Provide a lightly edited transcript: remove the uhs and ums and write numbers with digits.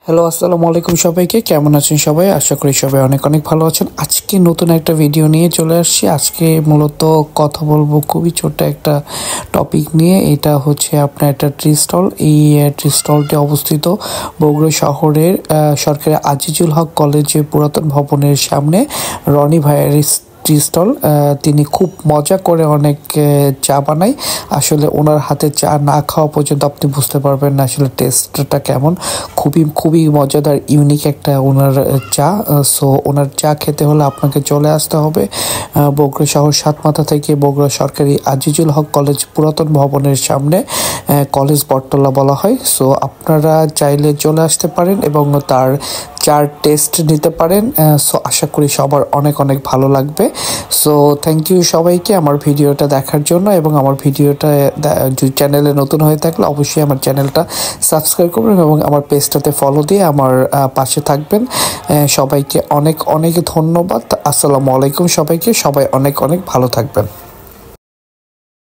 Hello, আসসালামু আলাইকুম সবাইকে। কেমন আছেন সবাই? আশা করি সবাই অনেক অনেক ভালো আছেন। আজকে নতুন একটা ভিডিও নিয়ে চলে আসছি। আজকে মূলত কথা বলবো খুবই ছোট্ট একটা টপিক নিয়ে। এটা হচ্ছে আপনার একটা ট্রি স্টল। এই ট্রি স্টলটি অবস্থিত বগুড়া শহরের সরকারি আজিজুল হক কলেজের পুরাতন ভবনের সামনে। রনি ভাইয়ের টি স্টল। তিনি খুব মজা করে অনেক চা বানায়। আসলে ওনার হাতে চা না খাওয়া পর্যন্ত আপনি বুঝতে পারবেন না আসলে টেস্টটা কেমন। খুবই খুবই মজাদার, ইউনিক একটা ওনার চা। সো ওনার চা খেতে হলে আপনাকে চলে আসতে হবে বগুড়া শহর সাতমাথা থেকে বগুড়া সরকারি আজিজুল হক কলেজ পুরাতন ভবনের সামনে, কলেজ বটতলা বলা হয়। সো আপনারা চাইলে চলে আসতে পারেন এবং তার চার টেস্ট নিতে পারেন। সো আশা করি সবার অনেক অনেক ভালো লাগবে। সো থ্যাংক ইউ সবাইকে আমার ভিডিওটা দেখার জন্য, এবং আমার ভিডিওটা চ্যানেলে নতুন হয়ে থাকলে অবশ্যই আমার চ্যানেলটা সাবস্ক্রাইব করবেন এবং আমার পেজটাতে ফলো দিয়ে আমার পাশে থাকবেন। সবাইকে অনেক অনেক ধন্যবাদ। আসসালামু আলাইকুম সবাইকে। সবাই অনেক অনেক ভালো থাকবেন।